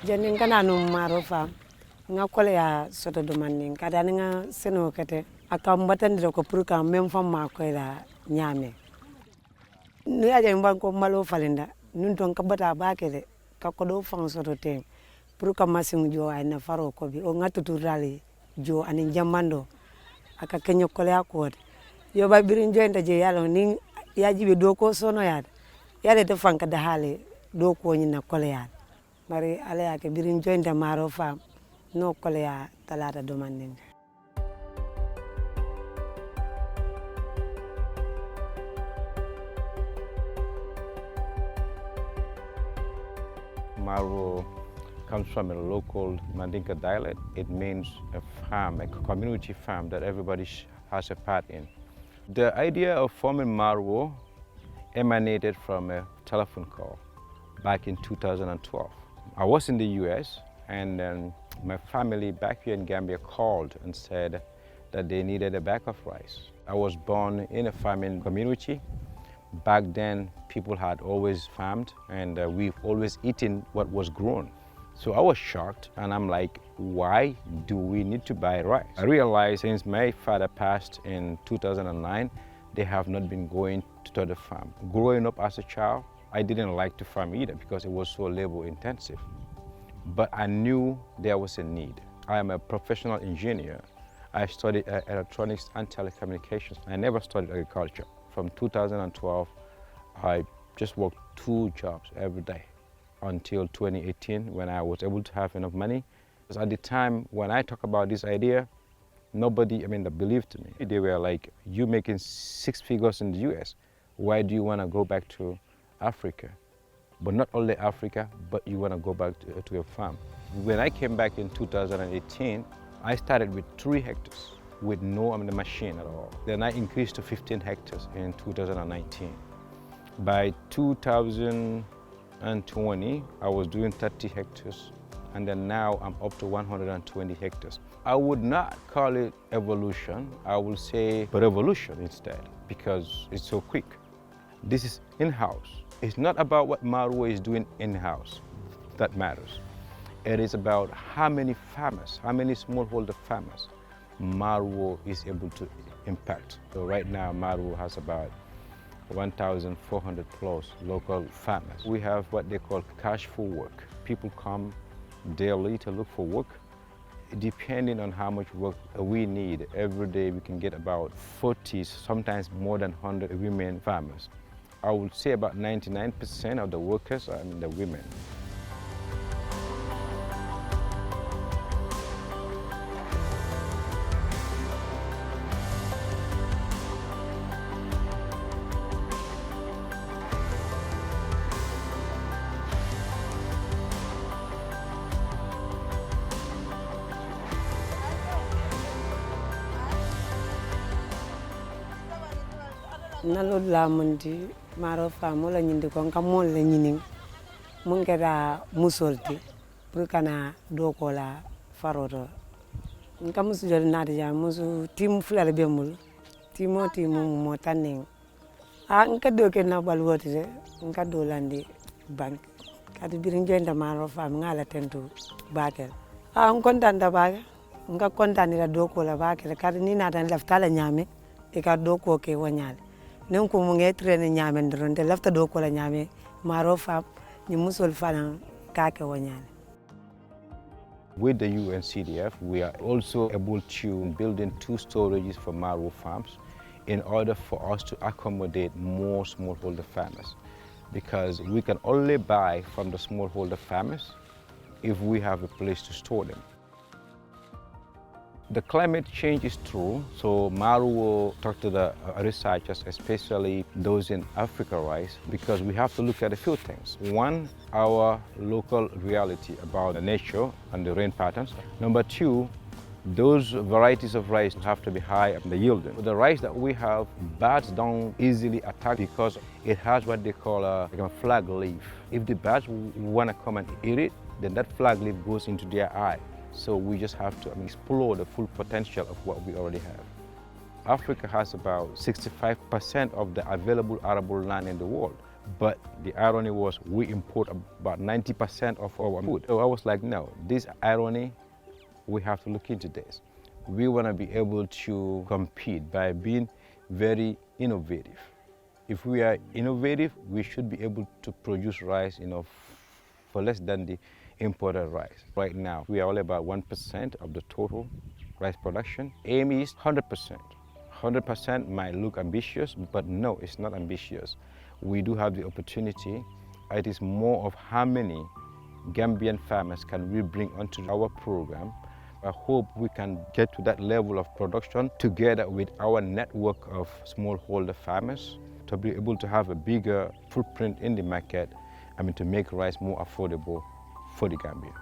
Jending kana no Maru Farms nga kole ya soto domanding kada nga seno kete akambatan diro ko pruka mem fam ma ko la nyame ni aja mban ko malo falinda nun ton ka bata bakele ka ko do fan soto tem pruka masim jo ay na faro ko bi o ngatu turali jo ani jamando aka kenyo kole akot yo ba birin jointa je yalo ni yaji be do ko sono ya yale to fanka da hale do ko nyina kole ya mari ala ya ke birin jointa Maru Farms no kole ya talata domanding. Maru comes from a local Mandinka dialect. It means a farm, a community farm that everybody has a part in. The idea of forming Maru emanated from a telephone call back in 2012. I was in the US and then my family back here in Gambia called and said that they needed a bag of rice. I was born in a farming community. Back then, people had always farmed and we've always eaten what was grown. So I was shocked and I'm like, why do we need to buy rice? I realized since my father passed in 2009, they have not been going to the farm. Growing up as a child, I didn't like to farm either because it was so labor intensive. But I knew there was a need. I am a professional engineer. I studied electronics and telecommunications. I never studied agriculture. From 2012, I just worked 2 jobs every day until 2018 when I was able to have enough money. Because at the time when I talk about this idea, nobody, that believed me. They were like, you making 6 figures in the US. Why do you want to go back to Africa? But not only Africa, but you want to go back to your farm. When I came back in 2018, I started with 3 hectares with no machine at all. Then I increased to 15 hectares in 2019. By 2020, I was doing 30 hectares, and then now I'm up to 120 hectares. I would not call it evolution, I will say revolution instead, because it's so quick. This is in-house. It's not about what Maru is doing in-house that matters. It is about how many farmers, how many smallholder farmers Maru is able to impact. So right now, Maru has about 1,400 plus local farmers. We have what they call cash for work. People come daily to look for work. Depending on how much work we need, every day we can get about 40, sometimes more than 100 women farmers. I would say about 99% of the workers are the women. Nalo la mundi Maru Farms la nyindi ko kam mon la nyinin mun keda musolti pour kana do ko la faroto ngam musu jol naade ja musu tim fulale be mul timo mo tanen nka do ke na bal wote de nka do landi bank kadi birin jointa Maru Farms ngala tento bakel on kontan da baga nka kontan la do ko la bakel kadi ni na tan lafta la nyame e ka do ko ke wonyale nen ko mo ngetrene nyame ndronde lafta do ko la nyame Maru Farms ni musol fanan kake wonyale. With the UNCDF, we are also able to build in 2 storages for Maru Farms in order for us to accommodate more smallholder farmers, because we can only buy from the smallholder farmers if we have a place to store them. The climate change is true, so Maru will talk to the researchers, especially those in Africa rice, because we have to look at a few things. One, our local reality about the nature and the rain patterns. Number 2, those varieties of rice have to be high in the yielding. The rice that we have, bats don't easily attack because it has what they call a flag leaf. If the bats want to come and eat it, then that flag leaf goes into their eye. So we just have to explore the full potential of what we already have. Africa has about 65% of the available arable land in the world, But the irony was we import about 90% of our food. So I was like, no, this irony, we have to look into this. We want to be able to compete by being very innovative. If we are innovative, we should be able to produce rice, for less than the imported rice. Right now, we are only about 1% of the total rice production. Aim is 100%. 100% might look ambitious, but no, it's not ambitious. We do have the opportunity. It is more of how many Gambian farmers can we bring onto our program. I hope we can get to that level of production together with our network of smallholder farmers to be able to have a bigger footprint in the market, to make rice more affordable for the Gambia.